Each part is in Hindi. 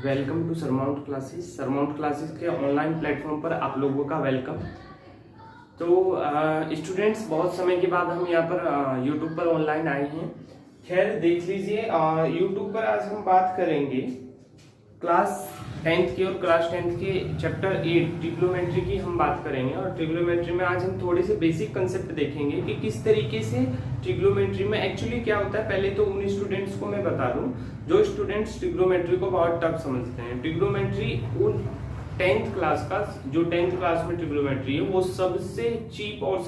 Welcome to Surmount classes. Surmount classes के ऑनलाइन प्लेटफॉर्म पर आप लोगों का वेलकम। तो स्टूडेंट्स, बहुत समय के बाद हम यहाँ पर यूट्यूब पर ऑनलाइन आए हैं। खैर देख लीजिए, यूट्यूब पर आज हम बात करेंगे क्लास 10th की और क्लास 10th के चैप्टर 8 ट्रिग्नोमेट्री की हम बात करेंगे। और ट्रिग्नोमेट्री में आज हम थोड़े से बेसिक कंसेप्ट देखेंगे कि किस तरीके से ट्रिग्नोमेट्री में एक्चुअली क्या होता है। पहले तो उन स्टूडेंट्स को मैं बता दूं जो स्टूडेंट्स ट्रिग्नोमेट्री को बहुत टफ समझते हैं। ट्रिग्नोमेट्री उन 10th क्लास का, जो 10th क्लास में ट्रिग्नोमेट्री है, वो सबसे चीप और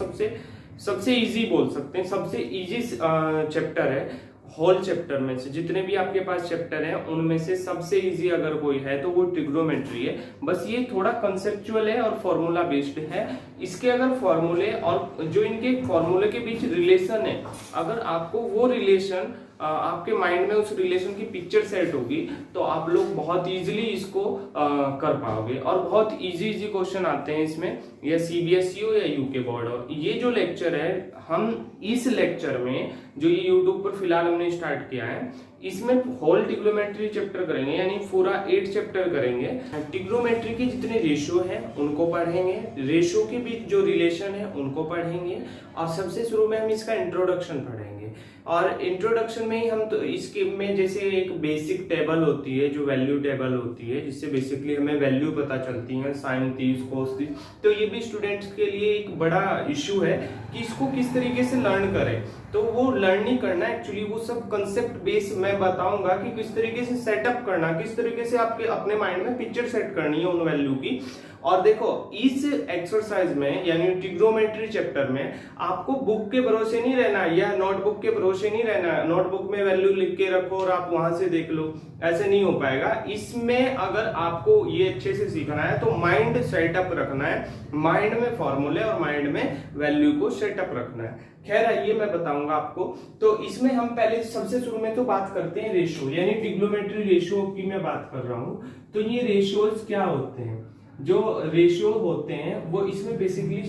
सबसे इजी बोल सकते हैं, सबसे इजी चैप्टर है। होल चैप्टर में से जितने भी आपके पास चैप्टर हैं उनमें से सबसे इजी अगर कोई है तो वो ट्रिग्नोमेट्री है। बस ये थोड़ा कंसेप्चुअल है और फॉर्मूला बेस्ड है। इसके अगर फॉर्मूले और जो इनके फॉर्मूले के बीच रिलेशन है, अगर आपको वो रिलेशन आपके माइंड में उस रिलेशन की पिक्चर सेट होगी तो आप लोग बहुत इजीली इसको कर पाओगे। और बहुत इजी क्वेश्चन आते हैं इसमें, या सीबीएसई हो या यूके बोर्ड हो। ये जो लेक्चर है, हम इस लेक्चर में जो ये यूट्यूब पर फिलहाल हमने स्टार्ट किया है, इसमें होल ट्रिग्नोमेट्री चैप्टर करेंगे, यानी पूरा 8 चैप्टर करेंगे। ट्रिग्नोमेट्री के जितने रेशियो हैं उनको पढ़ेंगे, रेशियो के बीच जो रिलेशन है उनको पढ़ेंगे, और सबसे शुरू में हम इसका इंट्रोडक्शन पढ़ेंगे। और इंट्रोडक्शन में ही हम तो इसके में जैसे एक बेसिक टेबल होती है, जो वैल्यू टेबल होती है, जिससे बेसिकली हमें वैल्यू पता चलती है, साइन 30 कोस 30। तो ये भी स्टूडेंट्स के लिए एक बड़ा इश्यू है कि इसको किस तरीके से लर्न करें। तो वो लर्न नहीं करना, एक्चुअली वो सब कंसेप्ट बेस मैं बताऊंगा कि किस तरीके से सेटअप करना, किस तरीके से आपके अपने माइंड में पिक्चर सेट करनी है उन वैल्यू की। और देखो, इस एक्सरसाइज में यानी ट्रिग्नोमेट्री चैप्टर में आपको बुक के भरोसे नहीं रहना या नोटबुक के भरोसे नहीं रहना, नोटबुक में वैल्यू लिख के रखो और आप वहां से देख लो, ऐसे नहीं हो पाएगा। इसमें अगर आपको ये अच्छे से सीखना है तो माइंड सेटअप रखना है, माइंड में फॉर्मूले और माइंड में वैल्यू को सेटअप रखना है। खैर ये मैं बताऊंगा आपको। तो इसमें हम पहले सबसे शुरू में तो बात करते हैं रेशियो, यानी ट्रिग्नोमेट्री रेशियो की मैं बात कर रहा हूं। तो ये रेशियोज क्या होते हैं? जो रेशियो होते हैं वो इसमें बेसिकली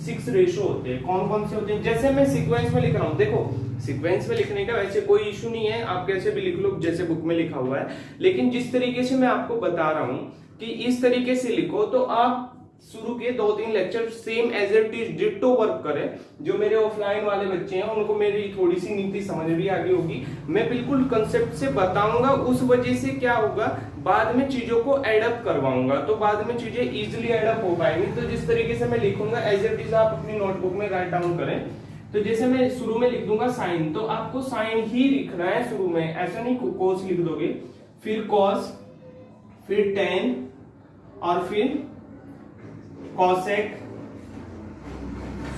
6 रेशियो होते हैं। कौन कौन से होते हैं? जैसे मैं सीक्वेंस में लिख रहा हूं, देखो सीक्वेंस में लिखने का वैसे कोई इशू नहीं है, आप कैसे भी लिख लो जैसे बुक में लिखा हुआ है। लेकिन जिस तरीके से मैं आपको बता रहा हूं कि इस तरीके से लिखो, तो आप शुरू के 2-3 lecture same as it is ditto work करें। जो मेरे ऑफलाइन वाले बच्चे हैं उनको मेरी थोड़ी सी नीति समझ भी आ गई होगी, मैं बिल्कुल कंसेप्ट से बताऊंगा। उस वजह से क्या होगा, बाद में चीजों को एडअप करवाऊंगा, तो बाद में चीजें इजीली एडअप हो पाएंगी। तो जिस तरीके से मैं लिखूंगा एज इट इज आप अपनी नोटबुक में राइट डाउन करें। तो जैसे मैं शुरू में लिख दूंगा साइन, तो आपको साइन ही लिखना है शुरू में, ऐसा नहीं कोस लिख दोगे, फिर कॉस, फिर टेन, और फिर कॉसेक,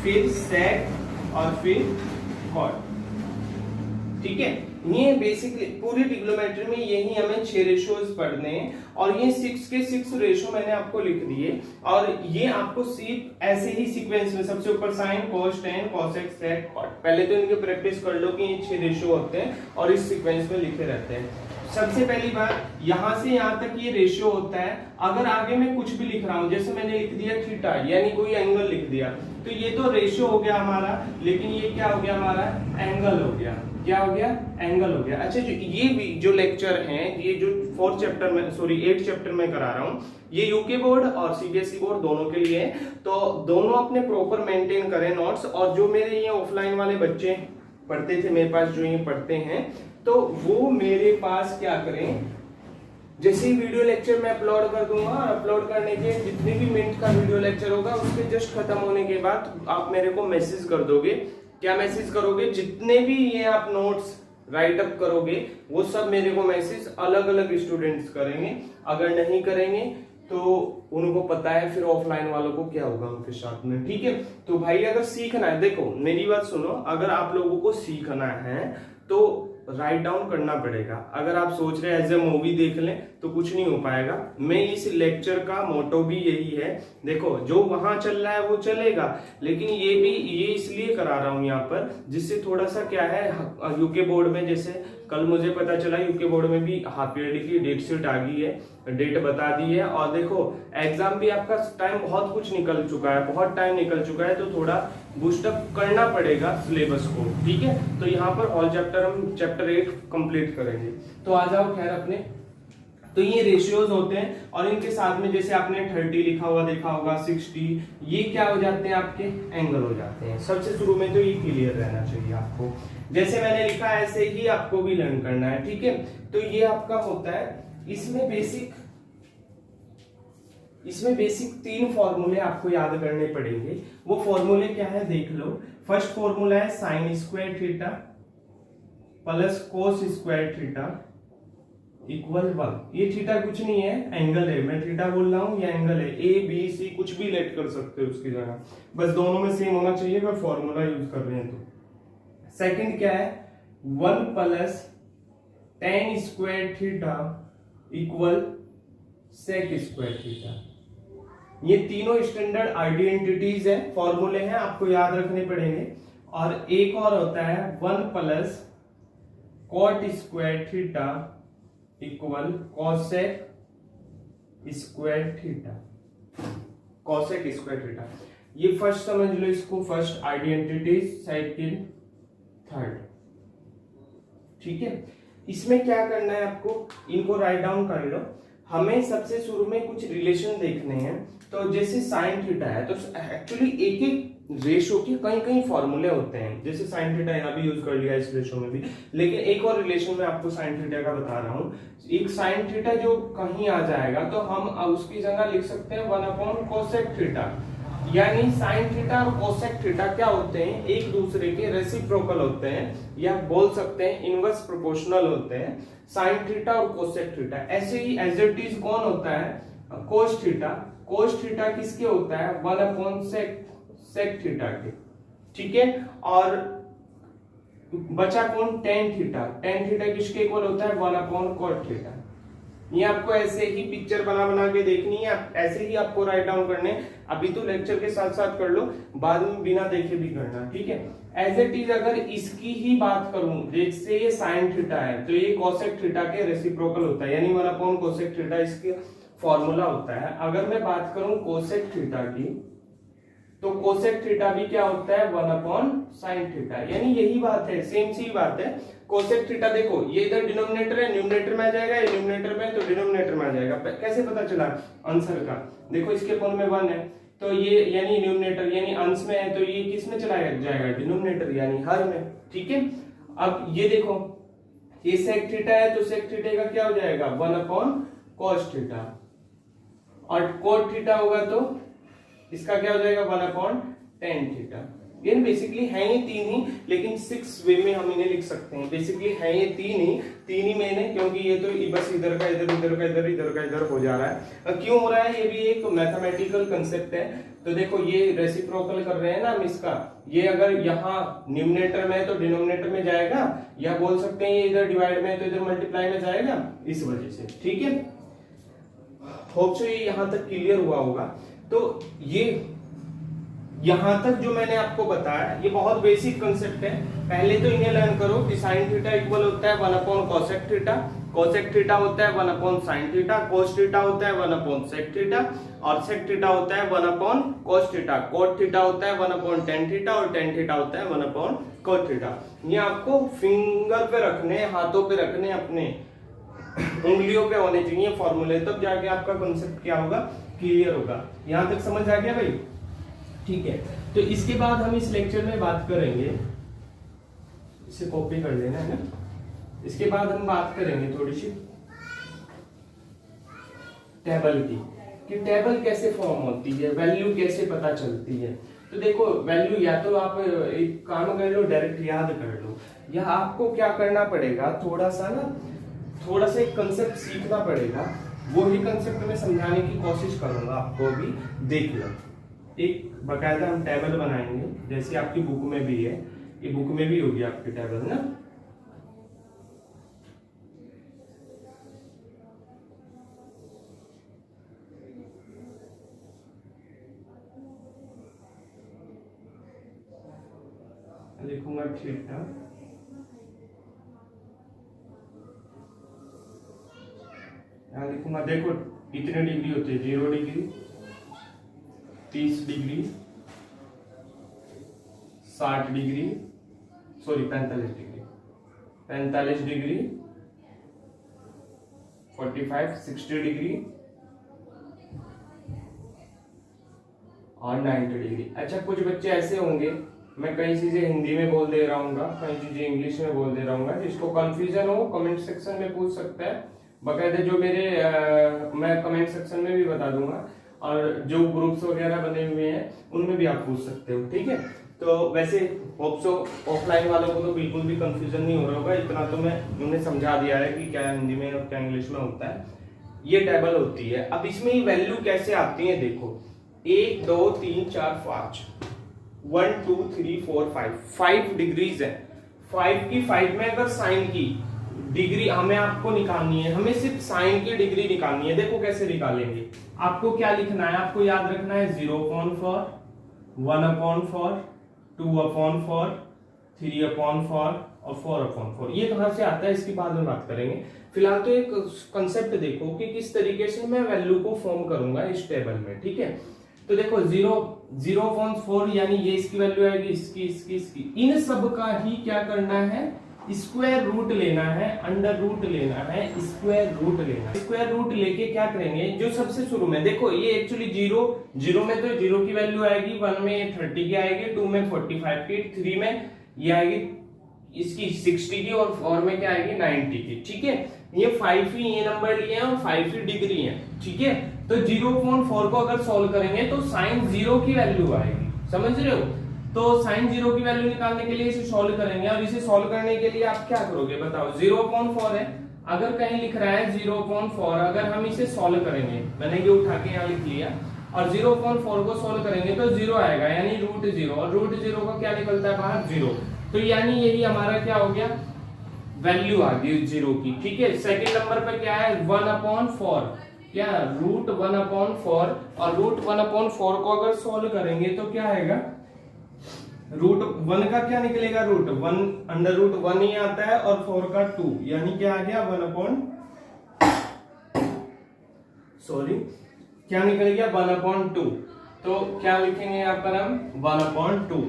फिर सेक, और फिर कॉट। ठीक है, ये बेसिकली पूरी ट्रिग्नोमेट्री में यही हमें 6 रेशियोज पढ़ने हैं। और ये 6 के 6 रेशियो मैंने आपको लिख दिए, और ये आपको सिर्फ ऐसे ही सीक्वेंस में सबसे ऊपर साइन, कोस, टेन, कॉसेक, सेक, कॉट, पहले तो इनकी प्रैक्टिस कर लो कि ये 6 रेशियो होते हैं और इस सीक्वेंस में लिखे रहते हैं। सबसे पहली बात, यहां से यहां तक ये रेशियो होता है। अगर आगे मैं कुछ भी लिख रहा हूं, जैसे मैंने लिख दिया थीटा, यानी कोई एंगल लिख दिया, तो ये तो रेशियो हो गया हमारा, लेकिन ये क्या हो गया हमारा, एंगल हो गया। क्या हो गया? एंगल हो गया। अच्छा, ये भी जो लेक्चर हैं, ये जो 8 चैप्टर में करा रहा हूं, ये यूके बोर्ड और सीबीएसई बोर्ड दोनों के लिए है। तो दोनों अपने प्रॉपर मेंटेन करें नोट्स। और जो मेरे ये ऑफलाइन वाले बच्चे पढ़ते थे मेरे पास, जो ये पढ़ते हैं, तो वो मेरे पास क्या करें, जैसे ही वीडियो लेक्चर मैं अपलोड कर दूंगा, अपलोड करने के जितने भी मिनट का वीडियो लेक्चर होगा उसके जस्ट खत्म होने के बाद आप मेरे को मैसेज कर दोगे। क्या मैसेज करोगे? जितने भी ये आप नोट्स राइट अप करोगे वो सब मेरे को मैसेज अलग अलग स्टूडेंट्स करेंगे। अगर नहीं करेंगे तो उनको पता है फिर ऑफलाइन वालों को क्या होगा उनके साथ में। ठीक है, तो भाई अगर सीखना है, देखो मेरी बात सुनो, अगर आप लोगों को सीखना है तो राइट डाउन करना पड़ेगा। अगर आप सोच रहे हैं एज ए मूवी देख लें तो कुछ नहीं हो पाएगा। मैं इस लेक्चर का मोटो भी यही है, देखो जो वहां चल रहा है वो चलेगा, लेकिन ये इसलिए करा रहा हूं यहाँ पर, जिससे थोड़ा सा क्या है, यूके बोर्ड में जैसे कल मुझे पता चला यूके बोर्ड में भी हाफ ईयरली की डेट शीट आ गई है, डेट बता दी है। और देखो एग्जाम भी आपका टाइम बहुत कुछ निकल चुका है, बहुत टाइम निकल चुका है, तो थोड़ा बूस्टअप करना पड़ेगा सिलेबस को। ठीक है, तो यहाँ पर ऑल चैप्टर हम चैप्टर 8 कंप्लीट करेंगे। तो आ जाओ खैर अपने तो ये रेशियोज होते हैं और इनके साथ में जैसे आपने 30 लिखा हुआ देखा होगा, 60, ये क्या हो जाते हैं आपके एंगल हो जाते हैं। सबसे शुरू में तो ये क्लियर रहना चाहिए आपको, जैसे मैंने लिखा है ऐसे ही आपको भी लर्न करना है, ठीक है। तो ये आपका होता है, इसमें बेसिक 3 फॉर्मूले आपको याद करने पड़ेंगे। वो फॉर्मूले क्या है देख लो। फर्स्ट फॉर्मूला है sine square theta plus cos square theta equal 1। ये थीटा कुछ नहीं है, एंगल है। मैं थीटा बोल रहा हूं, ये एंगल है। ए बी सी कुछ भी लेट कर सकते हो उसकी जगह, बस दोनों में सेम होना चाहिए अगर फॉर्मूला यूज कर रहे हैं तो। सेकंड क्या है, 1 plus tan square theta equal sec square theta. ये तीनों स्टैंडर्ड आइडेंटिटीज है, फॉर्मूले हैं, आपको याद रखने पड़ेंगे। और एक और होता है 1 plus cot square theta equal cosec square theta, cosec square theta. ये फर्स्ट समझ लो इसको, फर्स्ट आइडेंटिटीज, सेकंड, थर्ड, ठीक है। इसमें क्या करना है आपको, इनको राइट डाउन कर लो। हमें सबसे शुरू में कुछ रिलेशन देखने हैं। तो जैसे साइन थीटा है, तो एक्चुअली एक एक रेशो के कई कई फॉर्मूले होते हैं। जैसे साइन थीटा यहाँ भी यूज कर लिया इस रेशो में भी, लेकिन एक और रिलेशन में आपको साइन थीटा का बता रहा हूँ। एक साइन थीटा जो कहीं आ जाएगा तो हम उसकी जगह लिख सकते हैं 1 कोसेक थीटा। यानी साइन थीटा और कोसेक थीटा क्या होते हैं, एक दूसरे के रेसिप्रोकल होते हैं, या बोल सकते हैं इनवर्स प्रोपोर्शनल होते हैं, साइन थीटा और कोसेक थीटा। ऐसे ही एज इट इज कौन होता है, कोस थीटा। कोस थीटा किसके होता है, 1 सेक थीटा के, ठीक है। और बचा कौन, टेन थीटा। टेन थीटा किसके इक्वल होता है, 1 कॉट थीटा। ये आपको ऐसे ही पिक्चर बना बना के देखनी है, ऐसे ही आपको राइट डाउन करने। अभी तो लेक्चर के साथ साथ कर लो, बाद में बिना देखे भी करना, ठीक है। एज इट इज अगर इसकी ही बात करूं, जैसे ये साइन थीटा है तो ये कोसेक थीटा के रेसिप्रोकल होता है, यानी 1 कोसेक थीटा इसके फॉर्मूला होता है। अगर मैं बात करूं कोसेक थीटा की, तो कोसेक थीटा भी क्या होता है, 1 साइन थीटा। यानी यही बात है, सेम सी बात है। कोसेक थीटा देखो, ये इधर डिनोमिनेटर है, न्यूमरेटर में आ जाएगा, ये न्यूमरेटर में तो डिनोमिनेटर में आ जाएगा। कैसे पता चला आंसर का, देखो इसके कोण में 1 है, तो ये यानी न्यूमरेटर यानी अंश में है, तो ये किस में चला जाएगा, डिनोमिनेटर यानी हर में, ठीक है। अब ये देखो, ये सेक थीटा है तो सेक थीटा का क्या हो जाएगा, 1 cos थीटा, और कोट थीटा होगा तो इसका क्या हो जाएगा, 1 tan थीटा। ये बेसिकली है ये 3 ही, लेकिन 6 वे में हम इन्हें लिख सकते हैं। बेसिकली है ये 3 ही मैंने, क्योंकि ये तो बस इधर का इधर, इधर का इधर, इधर का इधर हो जा रहा है। क्यों हो रहा है, ये भी एक मैथमेटिकल कंसेप्ट है। तो देखो ये रेसिप्रोकल कर रहे हैं ना हम इसका, ये अगर यहाँ न्यूमरेटर में है तो डिनोमिनेटर में जाएगा, या बोल सकते हैं ये इधर डिवाइड में है तो इधर मल्टीप्लाई में जाएगा, इस वजह से, ठीक है। होप सो ये यहां तक क्लियर हुआ होगा। तो ये यहां तक जो मैंने आपको बताया ये बहुत बेसिक कंसेप्ट है। पहले तो इन्हें लर्न करो कि साइन थीटा इक्वल होता है 1 कोसेक थीटा, कोसेक थीटा होता है 1 साइन थीटा, कोस थीटा होता है 1 सेक थीटा, और सेक थीटा होता है 1 कोस थीटा, कोट थीटा होता है 1 टेन थीटा, और टेन थीटा होता है 1 कोट थीटा। ये आपको फिंगर पे रखने, हाथों पे रखने, अपने उंगलियों पे होने चाहिए फॉर्मूले, तब जाके आपका कॉन्सेप्ट क्या होगा, क्लियर होगा। यहां तक समझ आ गया भाई, ठीक है। तो इसके बाद हम इस लेक्चर में बात करेंगे, इसे कॉपी कर लेना है ना। इसके बाद हम बात करेंगे थोड़ी सी टेबल की, कि टेबल कैसे फॉर्म होती है, वैल्यू कैसे पता चलती है। तो देखो वैल्यू या तो आप एक काम कर लो, डायरेक्ट याद कर लो, या आपको क्या करना पड़ेगा, थोड़ा सा एक कंसेप्ट सीखना पड़ेगा। वो ही कंसेप्ट में समझाने की कोशिश करूंगा आपको, भी देख लो। एक बकायदा हम टेबल बनाएंगे, जैसे आपकी बुक में भी है, ये बुक में भी होगी आपकी टेबल ना। लिखूंगा थीटा, यहाँ लिखूंगा, देखो कितने डिग्री होते हैं, 0 degree, 30 degree, 60 degree, sorry 45 degree, 45 degree, 45, 60 degree और 90 डिग्री। अच्छा, कुछ बच्चे ऐसे होंगे, मैं कई चीजें हिंदी में बोल दे रहा हूँ, कई चीजें इंग्लिश में बोल दे रहा हूँ, जिसको कंफ्यूजन हो कमेंट सेक्शन में पूछ सकता है। बकायदे जो मेरे मैं कमेंट सेक्शन में भी बता दूंगा, और जो ग्रुप्स वगैरह बने हुए हैं उनमें भी आप पूछ सकते हो, ठीक है। तो वैसे होप सो ऑफलाइन वालों को तो बिल्कुल भी कंफ्यूजन नहीं हो रहा होगा, इतना तो मैं उन्हें समझा दिया है कि क्या हिंदी में और क्या इंग्लिश में होता है। ये टेबल होती है। अब इसमें वैल्यू कैसे आती है, देखो 1 2 3 4 5, 1 2 3 4 5 डिग्रीज है। 5 की 5 में अगर साइन की डिग्री हमें आपको निकालनी है, हमें सिर्फ साइन की डिग्री निकालनी है। देखो कैसे निकालेंगे, आपको क्या लिखना है, आपको याद रखना है 0.4, 1/4, 2/4, 3/4 और 4/4। ये कहां से आता है इसकी बाद में बात करेंगे। फिलहाल तो एक कंसेप्ट देखो कि किस तरीके से मैं वैल्यू को फॉर्म करूंगा इस टेबल में, ठीक है। तो देखो 0.4 यानी ये इसकी वैल्यू आएगी, इसकी। इन सब का ही क्या करना है, स्क्वायर रूट लेना है, अंडर रूट लेना है, स्क्वायर रूट लेना है। स्क्वायर रूट लेके क्या करेंगे, जो सबसे शुरू में देखो ये एक्चुअली 0 में तो 0 की वैल्यू आएगी, 1 में 30 की आएगी, 2 में 45 की, 3 में ये आएगी इसकी 60 की और 4 में क्या आएगी 90 की, ठीक है। ये 5 ही ये नंबर लिए हैं और 5 ही डिग्री है, ठीक है। तो 0.4 को अगर सॉल्व करेंगे तो साइन 0 की वैल्यू आएगी, समझ रहे हो। तो साइन 0 की वैल्यू निकालने के लिए इसे सॉल्व करेंगे, और इसे सॉल्व करने के लिए आप क्या करोगे बताओ। 0.4 है, अगर कहीं लिख रहा है 0.4, अगर हम इसे सॉल्व करेंगे, मैंने ये उठा के यहाँ लिख लिया, और 0.4 को सॉल्व करेंगे तो 0 आएगा, यानी √0, और √0 का क्या निकलता है बाहर 0। तो यानी यही हमारा क्या हो गया, वैल्यू आ गई 0 की, ठीक है। सेकेंड नंबर पे क्या है 1/4, क्या √1/4, और √1/4 को अगर सॉल्व करेंगे तो क्या आएगा, √1 का क्या निकलेगा, √1 √1 ही आता है, और 4 का 2, यानी क्या आ गया क्या निकल गया 1/2। तो क्या लिखेंगे यहाँ पर हम 1/2।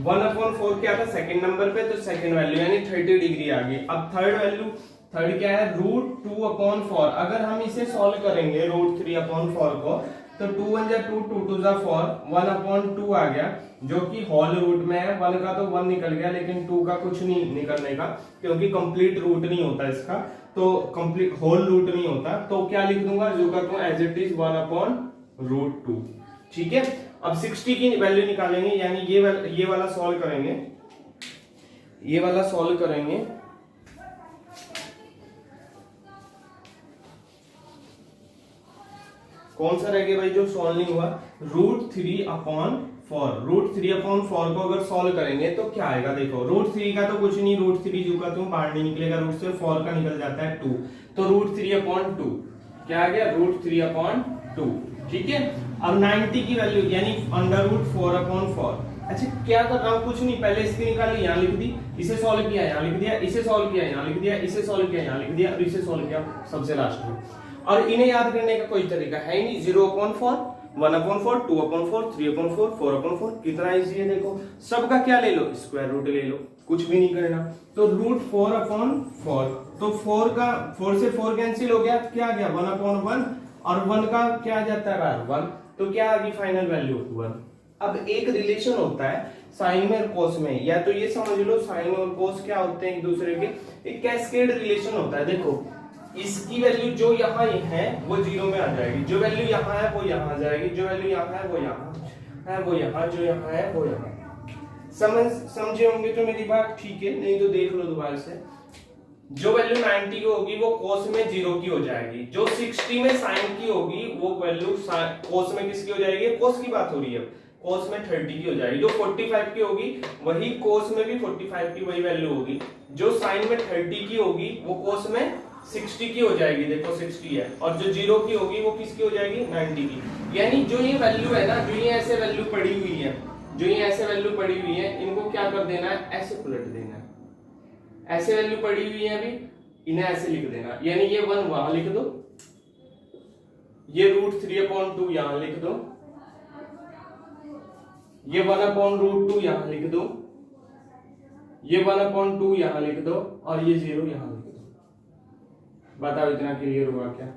1/4 क्या था सेकंड नंबर पे, तो सेकंड वैल्यू यानी 30 डिग्री आ गई। अब थर्ड क्या है √2/4। अगर हम इसे सॉल्व करेंगे √3/4 को, तो 2 1 जा 2, 2 2 जा 4, 1/2 आ गया, जो कि होल रूट में है। 1 का तो 1 निकल गया, लेकिन 2 का कुछ नहीं निकलने का, क्योंकि कंप्लीट रूट नहीं होता इसका, तो कंप्लीट होल रूट नहीं होता। तो क्या लिख दूंगा, जो करता हूं एज इट इज 1/√2, ठीक है। अब 60 की वैल्यू निकालेंगे, यानी ये वाला सॉल्व करेंगे, ये वाला सॉल्व करेंगे। कौन सा रह गया भाई जो सॉल्व नहीं हुआ, √3/4। √3/4 को अगर सॉल्व करेंगे तो क्या आएगा, देखो √3 का तो कुछ नहीं, √3 जो का तुम बाहर नहीं निकलेगा रूट से, 4 का निकल जाता है 2, तो √3/2 क्या आ गया, √3/2, ठीक है। अब 90 की वैल्यू यानी √4/4। अच्छा क्या कर रहा हूं, कुछ नहीं, पहले इसकी निकाली यहाँ लिख दी, इसे सॉल्व किया यहाँ लिख दिया, इसे सॉल्व किया यहाँ लिख दिया, इसे सॉल्व किया यहाँ लिख दिया, और इसे सॉल्व किया सबसे लास्ट में। और इन्हें याद करने का कोई तरीका है ही नहीं। 0/4, 1/4, 2/4, 3/4, 4/4, कितना इजी है देखो। सबका क्या ले लो, स्क्वायर रूट ले लो, कुछ भी नहीं करना। तो √4/4, तो 4 से 4 कैंसिल हो गया, क्या आ गया 1/1, और 1 का क्या आ जाता है बाहर 1, तो क्या आ गई फाइनल वैल्यू 1। अब एक रिलेशन होता है साइन में और कोस में, या तो ये समझ लो साइन और कोस क्या होते हैं एक दूसरे के, एक कैस्केड रिलेशन होता है। देखो इसकी वैल्यू जो यहाँ है वो 0 में आ जाएगी, जो वैल्यू यहाँ है वो यहाँ आ जाएगी, जो वैल्यू यहाँ है वो यहाँ है, वो यहाँ, जो यहाँ है वो यहाँ। समझे होंगे तो मेरी बात, ठीक है, नहीं तो देख लो दोबारा से। जो वैल्यू 90 की होगी वो कोस में 0 की हो जाएगी, जो 60 में साइन की होगी वो वैल्यू कोस में किसकी हो जाएगी, कोस की बात हो रही है, कोस में 30 की हो जाएगी। जो 45 की होगी वही कोस में भी 45 की वही वैल्यू होगी, जो साइन में 30 की होगी वो कोस में 60 की हो जाएगी, देखो 60 है, और जो 0 की होगी वो किसकी हो जाएगी 90 की। यानी जो ये वैल्यू है ना, जो ये ऐसे वैल्यू पड़ी हुई है, जो ये ऐसे वैल्यू पड़ी हुई है, इनको क्या कर देना है, ऐसे पलट देना है। ऐसे वैल्यू पड़ी हुई है अभी, इन्हें ऐसे लिख देना, यानी ये 1 वहां लिख दो, ये √3/2 यहां लिख दो, ये 1/√2 यहां लिख दो, ये 1/2 यहां लिख दो, और ये 0 यहां लिख दो। बताओ इतना क्लियर हुआ क्या?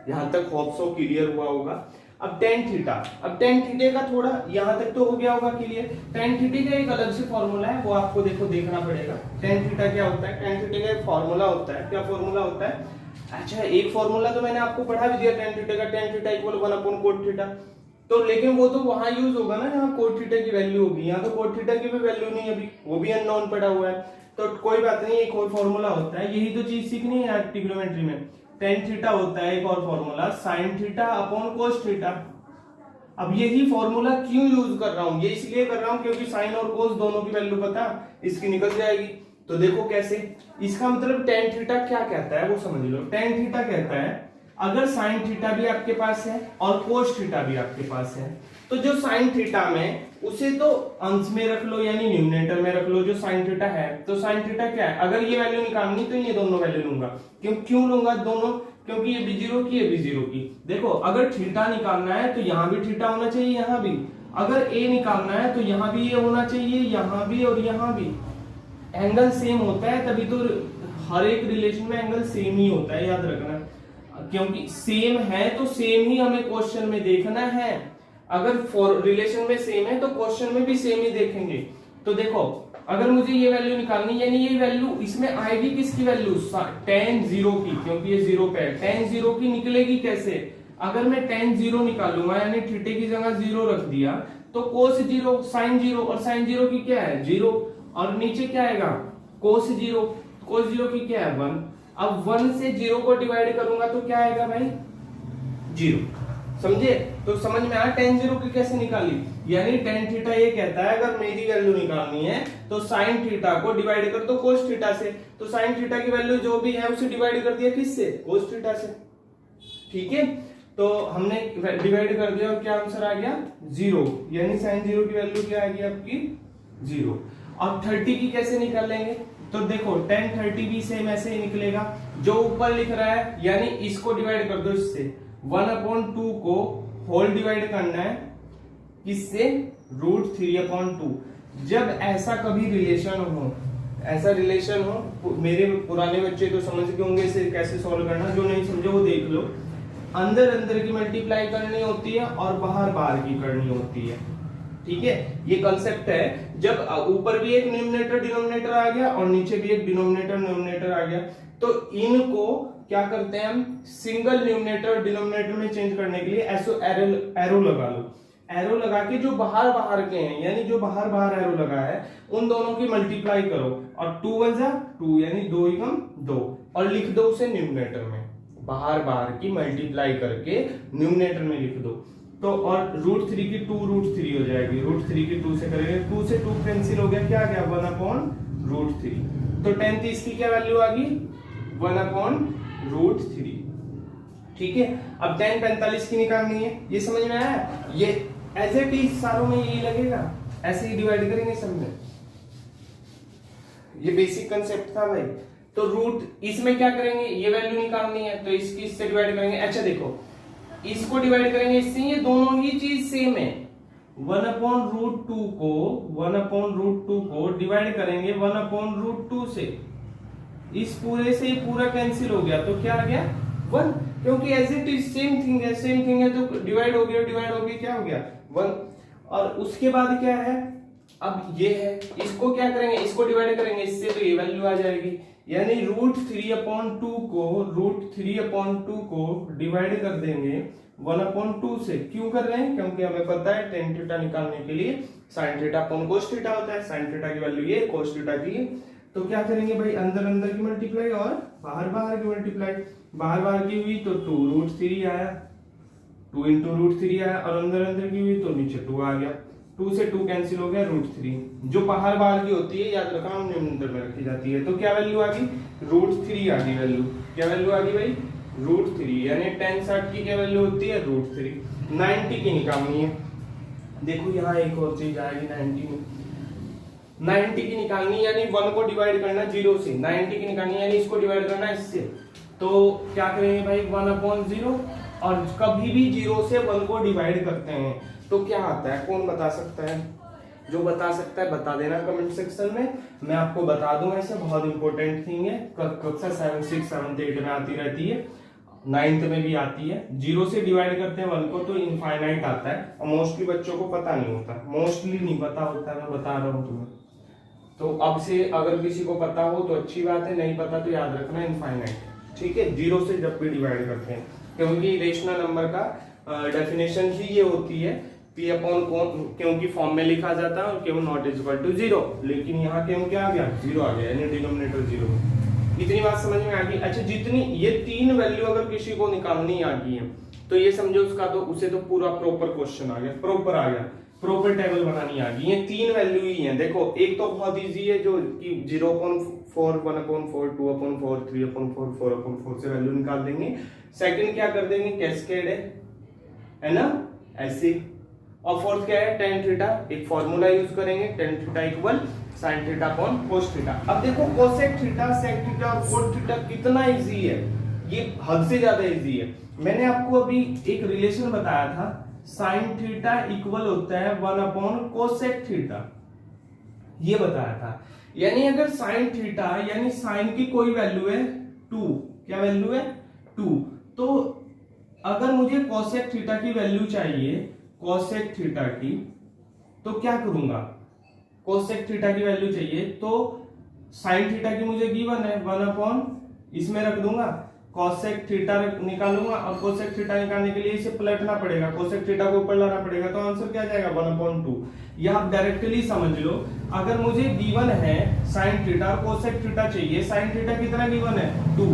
यहाँ तक होप सो क्लियर हुआ होगा। अब टेन थीटा, अब टेन थीटे का थोड़ा यहाँ तक तो हो गया होगा क्लियर। टेन थीटे का एक अलग से फॉर्मूला है, वो आपको देखो देखना पड़ेगा। टेन थीटा क्या होता है? टेन थीटे का एक फॉर्मूला होता है। क्या फॉर्मूला होता है? अच्छा, एक फॉर्मूला तो मैंने आपको पढ़ा भी दिया टेन थीटा का, tan theta equal 1 cot theta. तो लेकिन वो तो वहां यूज होगा ना जहाँ कोट थीटा की वैल्यू होगी, यहाँ तो कोट थीटा की भी वैल्यू नहीं अभी, वो भी अननोन पड़ा हुआ है। तो कोई बात नहीं, एक और फॉर्मूला होता है, यही तो चीज सीखनी है यार ट्रिग्नोमेट्री में। टेन थीटा होता है एक और formula, sine theta upon cos theta. अब यही फॉर्मूला क्यों यूज कर रहा हूं? ये इसलिए कर रहा हूं क्योंकि साइन और कोस दोनों की वैल्यू पता इसकी निकल जाएगी। तो देखो कैसे, इसका मतलब टेन थीटा क्या कहता है वो समझ लो। टेन थीटा कहता है अगर साइन थीटा भी आपके पास है और कोस थीटा भी आपके पास है, तो जो साइन थीटा में उसे तो अंश में रख लो यानी न्यूमरेटर में रख लो जो साइन थीटा है। तो साइन थीटा क्या है? अगर ये वैल्यू निकालनी तो ये दोनों वैल्यू लूंगा। क्यों लूंगा दोनों? क्योंकि ये भी जीरो की, ये भी जीरो की। देखो अगर थीटा निकालना है तो यहाँ भी थीटा होना चाहिए, यहाँ भी। अगर ए निकालना है तो यहाँ भी ये होना चाहिए, यहाँ भी और यहाँ भी। एंगल सेम होता है तभी तो हर एक रिलेशन में एंगल सेम ही होता है, याद रखना। क्योंकि सेम है तो सेम ही हमें क्वेश्चन में देखना है। अगर रिलेशन में सेम है तो क्वेश्चन में भी सेम ही देखेंगे। तो देखो अगर मुझे ये वैल्यू निकालनी, यानी ये वैल्यू इसमें आएगी किसकी वैल्यू? tan 0 की, क्योंकि ये 0 पे है। tan 0 की निकलेगी कैसे? अगर मैं tan 0 निकालूंगा यानी थीटे की जगह 0 रख दिया तो cos 0 sin 0, और sin 0 की क्या है? 0। और नीचे क्या आएगा? cos 0, cos 0 की क्या है? 1। अब 1 से 0 को डिवाइड करूंगा तो क्या आएगा भाई? 0। समझे? तो समझ में आया tan 0 की कैसे निकाली? यानी tan थीटा ये कहता है अगर मेरी वैल्यू निकालनी है तो sin थीटा को डिवाइड कर दो cos थीटा से। तो sin थीटा की वैल्यू जो भी है उसे डिवाइड कर दिया किससे? cos थीटा से। ठीक है, तो हमने डिवाइड कर दिया और क्या आंसर आ गया? 0। यानी sin 0 की वैल्यू क्या आ गई आपकी? 0। अब 30 की कैसे निकालेंगे? तो देखो tan 30 भी सेम ऐसे ही निकलेगा, जो ऊपर लिख रहा है यानी इसको डिवाइड कर दो इससे। 1/2 को होल डिवाइड करना है किससे? √3/2। जब ऐसा कभी रिलेशन हो, ऐसा रिलेशन हो, मेरे पुराने बच्चे तो समझ गए होंगे इसे कैसे सॉल्व करना, जो नहीं समझे वो देख लो। अंदर अंदर की मल्टीप्लाई करनी होती है और बाहर बाहर की करनी होती है। ठीक है, ये कंसेप्ट है। जब ऊपर भी एक न्यूमरेटर डिनोमिनेटर आ गया और नीचे भी एक डिनोमिनेटर न्यूमरेटर आ गया, तो इनको क्या करते हैं हम? सिंगल न्यूमरेटर डिनोमिनेटर में चेंज करने के लिए ऐसो एरो लगा लो। एरो लगा के जो बाहर बाहर के हैं यानी जो बाहर बाहर एरो लगा है उन दोनों की मल्टीप्लाई करो, और 2 1 जा 2 यानी 2 एकम 2, और लिख दो उसे न्यूमरेटर में। बाहर बाहर की मल्टीप्लाई करके न्यूमरेटर में लिख दो। तो और √3 की 2 √3 हो जाएगी। √3 की 2 से करेंगे, 2 से 2 कैंसिल हो गया, क्या आ गया? 1/√3। तो tan 30 की क्या वैल्यू आ गई? 1/√3। ठीक है, अब tan 45 की निकालनी है। ये समझ में आया? ये एज इट इज सारों में यही लगेगा, ऐसे ही डिवाइड करेंगे सब में। ये बेसिक कंसेप्ट था भाई। तो रूट इसमें क्या करेंगे? ये वैल्यू निकालनी है तो इसकी इससे डिवाइड करेंगे। अच्छा देखो, इसको डिवाइड करेंगे इससे, ये दोनों ही चीज सेम है। 1/√2 को डिवाइड करेंगे 1/√2 से। इस पूरे से ये पूरा कैंसिल हो गया तो क्या आ गया? 1, क्योंकि as it is same thing है तो डिवाइड हो गया क्या हो गया? 1। और उसके बाद क्या है? अब ये है, इसको क्या करेंगे? इसको डिवाइड करेंगे इससे तो ये वैल्यू आ जाएगी। यानी √3/2 को डिवाइड कर देंगे 1/2 से। क्यों कर रहे हैं? क्योंकि हमें पता है tan थीटा निकालने के लिए sin theta upon cos theta होता है। sin थीटा की वैल्यू ये, cos थीटा की। तो क्या करेंगे भाई? अंदर अंदर की मल्टीप्लाई और बाहर बाहर की मल्टीप्लाई। बाहर बाहर की हुई तो 2 √3 आया, 2 × √3 आया, और अंदर अंदर की हुई तो नीचे 2 आ गया। 2 से 2 कैंसिल हो गया, √3। जो बाहर बाहर की होती है याद रखना न्यूमरेटर में रखी जाती है। तो क्या वैल्यू आ गई? √3 आ गई वैल्यू। क्या वैल्यू आ गई भाई? √3। यानी tan 60 की क्या वैल्यू होती है? √3। 90 की निकालनी है। देखो यहाँ एक और चीज आएगी 90 में। 90 की निकालनी यानी 1 को डिवाइड करना 0 से। 90 की निकालनी यानी इसको डिवाइड करना इससे। तो क्या करेंगे भाई? 1/0। और कभी भी 0 से 1 को डिवाइड करते हैं तो क्या आता है? कौन बता सकता है? जो बता सकता है बता देना कमेंट सेक्शन में, मैं आपको बता दूंगा। ऐसे बहुत इंपॉर्टेंट थिंग है, कक्षा 7, 6, 7, 8 में आती रहती है, 9th में भी आती है। 0 से डिवाइड करते हैं 1 को तो इनफाइनाइट आता है, और मोस्टली बच्चों को पता नहीं होता, मोस्टली नहीं पता होता है, मैं बता रहा हूँ तुम्हें। तो अब से अगर किसी को पता हो तो अच्छी बात है, नहीं पता तो याद रखना इनफाइनाइट, ठीक है। 0 से जब भी डिवाइड करते हैं, क्योंकि रेशनल नंबर का डेफिनेशन ही ये होती है p अपॉन क्योंकि फॉर्म में लिखा जाता है और क्यों नॉट इज इक्वल टू 0, लेकिन यहाँ क्यों क्या आ गया 0 आ गया, यानी डिनोमिनेटर 0। इतनी बात समझ में आ गई। अच्छा, जितनी ये 3 वैल्यू अगर किसी को निकालनी आ गई है तो ये समझो उसका तो उसे तो पूरा प्रॉपर क्वेश्चन आ गया, प्रॉपर आ गया, प्रॉपर टेबल बनानी आ गई। ये 3 वैल्यू ही है। देखो एक तो बहुत इजी है जो कि 0.4, 1/4, 2/4, 3/4, 4/4 से वैल्यू निकाल देंगे। सेकंड क्या कर देंगे, कैस्केड है ना, ऐसे। और फोर्थ क्या है, tan थीटा, एक फॉर्मूला यूज करेंगे, tan theta equal sin theta upon cos theta. अब देखो cosec थीटा, sec थीटा और cot थीटा कितना इजी है, ये हद से ज्यादा इजी है। मैंने आपको अभी एक रिलेशन बताया था, sin थीटा इक्वल होता है 1 cosec थीटा, ये बताया था। यानी अगर sin थीटा यानी sin की कोई वैल्यू है 2, क्या वैल्यू है 2, तो अगर मुझे cosec थीटा की वैल्यू चाहिए, cosec थीटा की, तो क्या करूंगा, cosec थीटा की वैल्यू चाहिए तो sin थीटा की मुझे गिवन है 1 इसमें रख दूंगा, cosec थीटा निकालूंगा, और cosec थीटा निकालने के लिए इसे पलटना पड़ेगा, cosec थीटा को ऊपर लाना पड़ेगा, तो आंसर क्या जाएगा 1/2। या आप डायरेक्टली समझ लो, अगर मुझे गिवन है sin थीटा और cosec थीटा चाहिए, sin थीटा कितना गिवन है 2,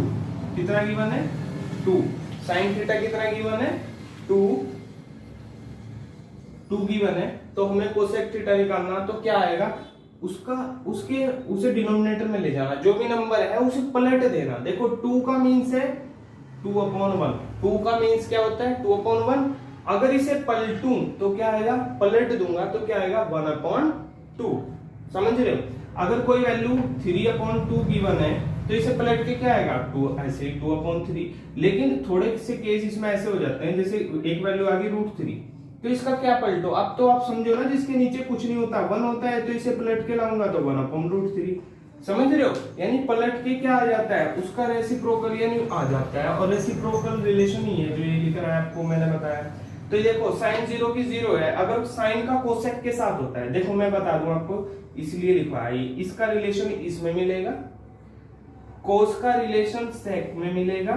कितना गिवन है 2, sin थीटा कितना गिवन है 2 गिवन है, तो हमें cosec थीटा निकालना, तो क्या आएगा उसे डिनोमिनेटर में ले जाना, जो भी नंबर है उसे पलट देना। देखो 2 का मींस है 2/1, 2 का मींस क्या होता है 2/1। अगर इसे पलटूं तो क्या आएगा, पलट दूंगा तो क्या आएगा 1/2, समझ रहे हो। अगर कोई वैल्यू 3/2 गिवन है तो इसे पलट के क्या आएगा 2, ऐसे 2/3। लेकिन थोड़े से केस इसमें ऐसे हो जाते हैं, जैसे एक वैल्यू आ गई √3, तो इसका क्या पलटो, अब तो आप समझो ना, जिसके नीचे कुछ नहीं होता 1 होता है, तो इसे पलट के लाऊंगा तो 1/√3, समझ रहे हो। यानी पलट के क्या आ जाता है, उसका रेसिप्रोकल यानी आ जाता है, और रेसिप्रोकल रिलेशन ही है जो ये लिख रहा है आपको मैंने बताया। तो ये देखो sin 0 की 0 है, अगर sin का cosec के साथ होता है, देखो मैं बता दूं आपको, इसलिए लिखवा है, इसका रिलेशन इसमें मिलेगा, cos का रिलेशन sec में मिलेगा,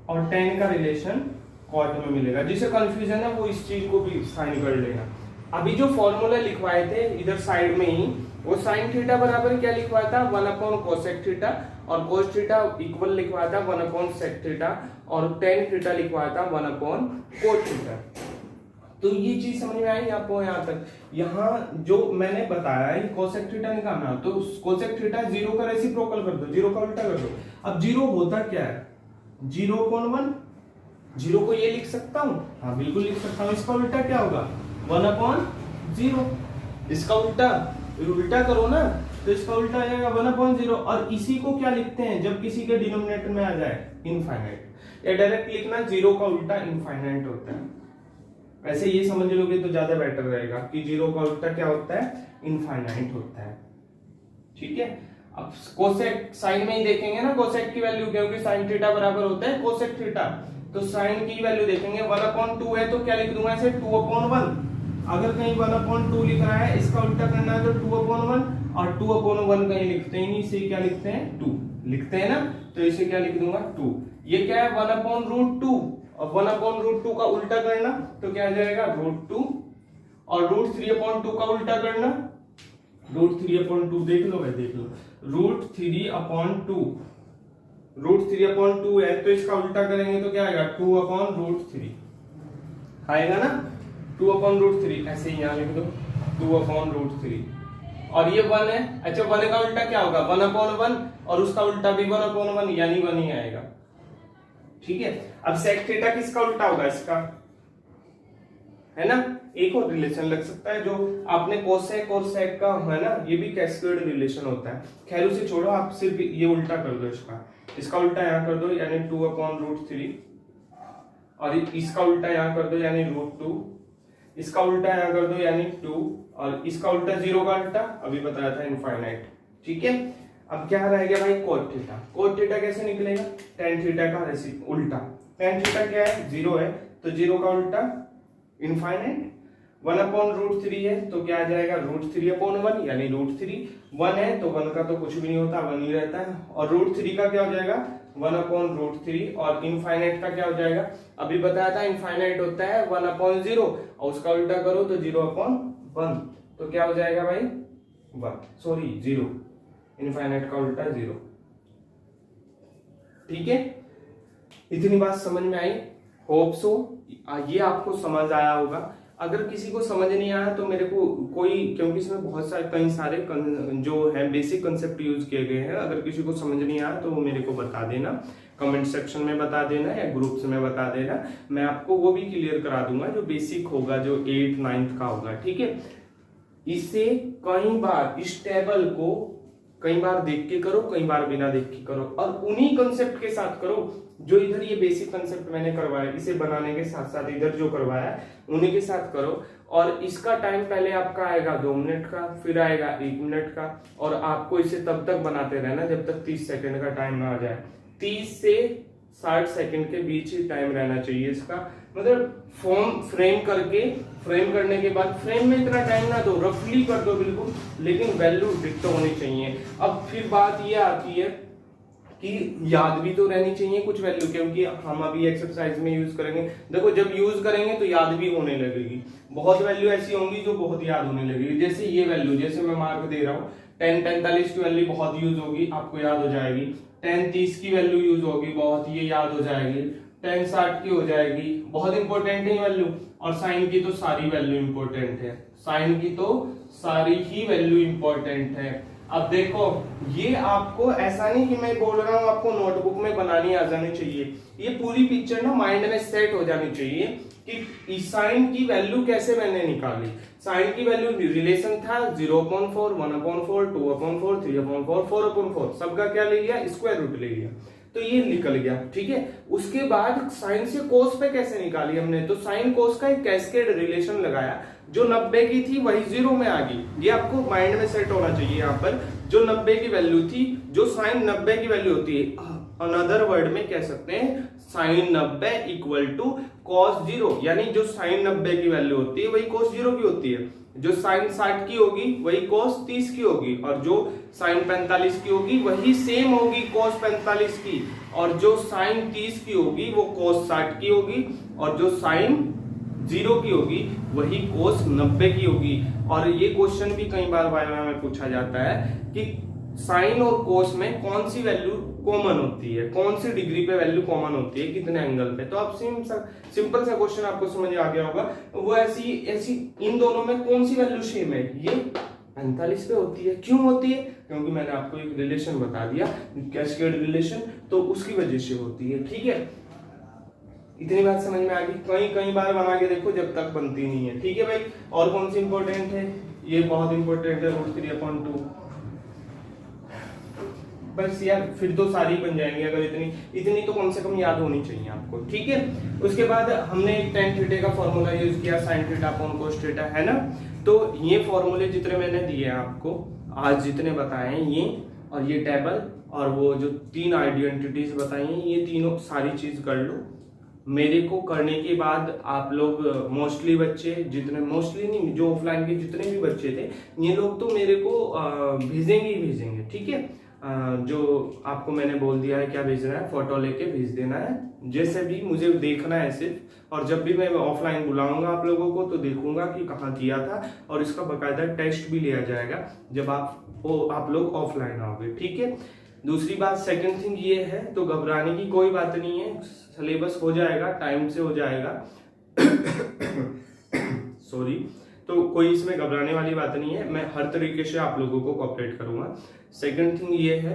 और tan का रिलेशन कॉट में मिलेगा। जिसे कंफ्यूजन है वो इस चीज को भी साइन कर लेगा। अभी जो फॉर्मूला लिखवाए थे इधर साइड में ही, वो sin थीटा बराबर क्या लिखवाया था 1 cosec थीटा, और cos थीटा इक्वल लिखवाया था 1 sec थीटा, और tan थीटा लिखवाया था 1 cot थीटा। तो ये चीज समझ में आई आपको यहाँ तक। यहाँ जो मैंने बताया cosec थीटा निकालना, तो cosec थीटा 0 का रेसिप्रोकल कर दो, 0 का उल्टा कर दो। अब 0 होता क्या है 0/1, 0 को ये लिख सकता हूँ, हाँ बिल्कुल लिख सकता हूँ। इसका उल्टा क्या होगा 1/0, इसका उल्टा करो ना, तो इसका उल्टा आ जाएगा 1/0। और इसी को क्या लिखते हैं जब किसी के डिनोमिनेटर में आ जाए इनफाइनाइट, या डायरेक्ट लिखना 0 का उल्टा इनफाइनाइट होता है। वैसे ये समझ लोगे तो ज्यादा बेटर रहेगा कि 0 का उल्टा क्या होता है इनफाइनाइट होता है, ठीक है। अब कोसेक साइन में ही देखेंगे ना कोसेक की वैल्यू, क्योंकि साइन थीटा बराबर होता है कोसेक थीटा, तो साइन की वैल्यू देखेंगे 1/2 है, तो क्या लिख दूंगा इसे 2/1। अगर कहीं 1/2 लिख रहा है, इसका उल्टा करना है तो 2/1, और 2/1 कहीं लिखते ही नहीं, इसे क्या लिखते हैं 2 लिखते हैं ना, तो इसे क्या लिख दूंगा 2। ये क्या है 1/√2, और 1/√2 का उल्टा करना तो क्या आ जाएगा √2, और √3/2 का उल्टा करना √3/2, देख लो भाई देख लो, √3/2, √3/2 है तो इसका उल्टा करेंगे तो क्या आएगा 2/√3 आएगा ना, 2/√3, ऐसे ही यहाँ लिख दो 2/√3। और ये 1 है, अच्छा 1 का उल्टा क्या होगा 1/1, और उसका उल्टा भी 1/1, यानी 1 ही आएगा, ठीक है। अब sec थीटा किसका उल्टा होगा इसका, है ना। एक और रिलेशन लग सकता है जो आपने कोसेक और सेक का है ना, ये भी कैस्केड रिलेशन होता है। खैर उसे छोड़ो, आप सिर्फ ये उल्टा कर दो, इसका उल्टा यहाँ कर दो यानी 2/√3, और इसका उल्टा यहाँ कर दो यानी √2। इसका उल्टा यहाँ कर दो यानी 2, और इसका उल्टा 0 का उल्टा अभी बताया था इनफाइनाइट। ठीक है, अब क्या रह गया भाई कोट थीटा। कोट थीटा कैसे निकलेगा, टेन थीटा का उल्टा। टेन थीटा क्या है 0 है, तो 0 का उल्टा इनफाइनाइट। 1/√3 है तो क्या आ जाएगा √3/1 यानी √3। 1 है तो 1 का तो कुछ भी नहीं होता, 1 ही रहता है, और √3 का क्या हो जाएगा 1/√3, और इनफाइनाइट का क्या हो जाएगा, अभी बताया था इनफाइनाइट होता है 1/0, और उसका उल्टा करो तो 0/1, तो क्या हो जाएगा भाई 0, इनफाइनाइट का उल्टा 0। ठीक है, इतनी बात समझ में आई, होप सो ये आपको समझ आया होगा। अगर किसी को समझ नहीं आया तो मेरे को कोई, क्योंकि इसमें बहुत सारे कई सारे जो है बेसिक कंसेप्ट यूज किए गए हैं, अगर किसी को समझ नहीं आया तो वो मेरे को बता देना, कमेंट सेक्शन में बता देना या ग्रुप्स में बता देना, मैं आपको वो भी क्लियर करा दूंगा जो बेसिक होगा, जो 8th 9th का होगा। ठीक है, इसे कई बार इस टेबल को कई बार देख के करो, कई बार बिना देख के करो, और उन्हीं कंसेप्ट के साथ करो जो इधर ये बेसिक कंसेप्ट मैंने करवाया, इसे बनाने के साथ साथ इधर जो करवाया है उन्हीं के साथ करो। और इसका टाइम पहले आपका आएगा 2 मिनट का, फिर आएगा 1 मिनट का, और आपको इसे तब तक बनाते रहना जब तक 30 सेकंड का टाइम ना आ जाए। 30 से 60 सेकंड के बीच ही टाइम रहना चाहिए इसका, मतलब फॉर्म फ्रेम करने के बाद, फ्रेम में इतना टाइम ना दो, रफली कर दो बिल्कुल, लेकिन वैल्यू डिक्ट होनी चाहिए। अब फिर बात ये आती है कि याद भी तो रहनी चाहिए कुछ वैल्यू, क्योंकि हम अभी एक्सरसाइज में यूज करेंगे। देखो जब यूज करेंगे तो याद भी होने लगेगी, बहुत वैल्यू ऐसी होंगी जो बहुत याद होने लगेगी। जैसे ये वैल्यू, जैसे मैं मार्क दे रहा हूँ 10:45 की वैल्यू बहुत यूज होगी, आपको याद हो जाएगी। 10:30 की वैल्यू यूज होगी बहुत, ये याद हो जाएगी। 10:60 की हो जाएगी, बहुत इंपॉर्टेंट है वैल्यू। और साइन की तो सारी वैल्यू इंपॉर्टेंट है, साइन की तो सारी ही वैल्यू इंपॉर्टेंट है। अब देखो ये आपको ऐसा नहीं कि मैं बोल रहा हूं आपको नोटबुक में बनानी आ जानी चाहिए, ये पूरी पिक्चर ना माइंड में सेट हो जानी चाहिए कि साइन की वैल्यू कैसे मैंने निकाली। साइन की वैल्यू रिलेशन था 0/4, 1/4, 2/4, 3/4, 4/4, सबका क्या ले लिया स्क्वायर रूट ले लिया, तो ये निकल गया। ठीक है, उसके बाद साइन से कोस पे कैसे निकाली हमने, तो साइन कोस का एक कैस्केड रिलेशन लगाया, जो 90 की थी वही 0 में आ गई। ये आपको माइंड में सेट होना चाहिए। यहाँ पर जो 90 की वैल्यू थी, जो साइन 90 की वैल्यू होती है, अनदर वर्ड में कह सकते हैं साइन 90 इक्वल टू कॉस 0, यानी जो साइन 90 की वैल्यू होती है वही कॉस 0 की होती है। जो साइन 60 की होगी वही कॉस 30 की होगी, और जो साइन 45 की होगी वही सेम होगी कॉस 45 की, और जो साइन 30 की होगी वो कॉस 60 की होगी, और जो साइन 0 की होगी वही कोस 90 की होगी। और ये क्वेश्चन भी कई बार वाइवा में पूछा जाता है कि साइन और कोस में कौन सी वैल्यू कॉमन होती है, कौन सी डिग्री पे वैल्यू कॉमन होती है, कितने एंगल पे। तो अब सिंपल सा क्वेश्चन आपको समझ आ गया होगा, वो ऐसी इन दोनों में कौन सी वैल्यू सेम है, ये 45 पे होती है। क्यों होती है, क्योंकि मैंने आपको एक रिलेशन बता दिया कैस्केड रिलेशन, तो उसकी वजह से होती है। ठीक है, इतनी बात समझ में आ गई। कई बार बना के देखो जब तक बनती नहीं है। ठीक है भाई, और कौन सी इंपॉर्टेंट है, ये बहुत इंपॉर्टेंट है √3/2। बस यार फिर तो सारी बन जाएंगी, अगर इतनी तो कम से कम याद होनी चाहिए आपको। ठीक है, उसके बाद हमने tan थीटा का फॉर्मूला यूज किया sin θ/cos θ, है ना। तो ये फॉर्मूले जितने मैंने दिए आपको आज, जितने बताए हैं ये, और ये टेबल, और वो जो 3 आइडेंटिटीज बताई हैं, ये तीनों सारी चीज कर लो। मेरे को करने के बाद आप लोग मोस्टली बच्चे, जितने मोस्टली नहीं, जो ऑफलाइन के जितने भी बच्चे थे, ये लोग तो मेरे को भेजेंगे ही भेजेंगे। ठीक है, जो आपको मैंने बोल दिया है क्या भेजना है, फोटो लेके भेज देना है, जैसे भी मुझे देखना है सिर्फ। और जब भी मैं ऑफलाइन बुलाऊंगा आप लोगों को तो देखूंगा कि कहाँ किया था, और इसका बकायदा टेस्ट भी लिया जाएगा जब आप लोग ऑफलाइन आओगे। ठीक है, दूसरी बात सेकंड थिंग ये है, तो घबराने की कोई बात नहीं है, सिलेबस हो जाएगा, टाइम से हो जाएगा सॉरी, तो कोई इसमें घबराने वाली बात नहीं है, मैं हर तरीके से आप लोगों को कोऑपरेट करूंगा। सेकंड थिंग ये है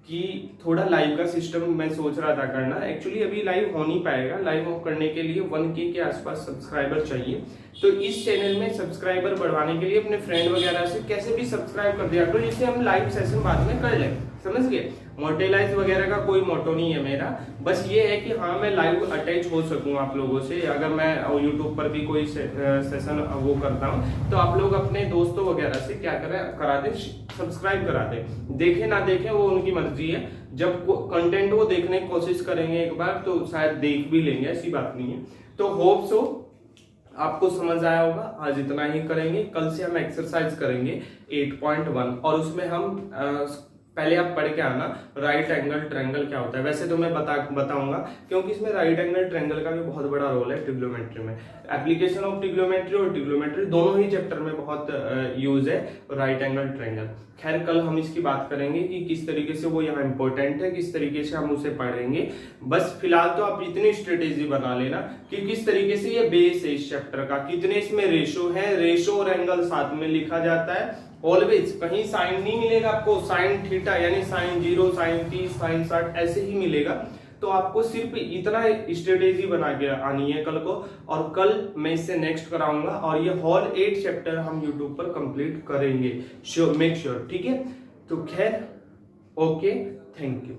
कि थोड़ा लाइव का सिस्टम मैं सोच रहा था करना, एक्चुअली अभी लाइव हो नहीं पाएगा। लाइव करने के लिए 1K के आसपास सब्सक्राइबर चाहिए, तो इस चैनल में सब्सक्राइबर बढ़वाने के लिए अपने फ्रेंड वगैरह से कैसे भी सब्सक्राइब कर दिया करो, जिससे हम लाइव सेशन बाद में कर लें, समझ गए। मोटेलाइज वगैरह का कोई मोटो नहीं है मेरा, बस ये है कि हाँ मैं लाइव अटैच हो सकूं आप लोगों से। अगर मैं यूट्यूब पर भी कोई सेशन वो करता हूँ तो आप लोग अपने दोस्तों वगैरह से क्या करा दें, सब्सक्राइब करा दें। देखे ना देखें वो उनकी मर्जी है, जब कंटेंट वो देखने की कोशिश करेंगे एक बार तो शायद देख भी लेंगे, ऐसी बात नहीं है। तो होप सो आपको समझ आया होगा। आज इतना ही करेंगे, कल से हम एक्सरसाइज करेंगे 8.1 और उसमें हम पहले आप पढ़ के आना राइट एंगल ट्रायंगल क्या होता है। वैसे तो मैं बताऊंगा क्योंकि इसमें राइट एंगल ट्रायंगल का भी बहुत बड़ा रोल है ट्रिग्नोमेट्री में। एप्लीकेशन ऑफ ट्रिग्नोमेट्री और ट्रिग्नोमेट्री दोनों ही चैप्टर में बहुत यूज है राइट एंगल ट्रायंगल। खैर कल हम इसकी बात करेंगे कि किस तरीके से वो यहाँ इंपॉर्टेंट है, किस तरीके से हम उसे पढ़ेंगे। बस फिलहाल तो आप इतनी स्ट्रेटेजी बना लेना कि किस तरीके से ये बेस है इस चैप्टर का, कितने इसमें रेशो है, रेशो और एंगल साथ में लिखा जाता है ऑलवेज। कहीं साइन नहीं मिलेगा आपको, साइन थीटा यानी साइन 0, साइन 30, साइन 60 ऐसे ही मिलेगा। तो आपको सिर्फ इतना स्ट्रेटेजी बना के आनी है कल को, और कल मैं इससे नेक्स्ट कराऊंगा और ये होल 8 चैप्टर हम यूट्यूब पर कंप्लीट करेंगे, मेक श्योर, ठीक है। तो खैर ओके, थैंक यू।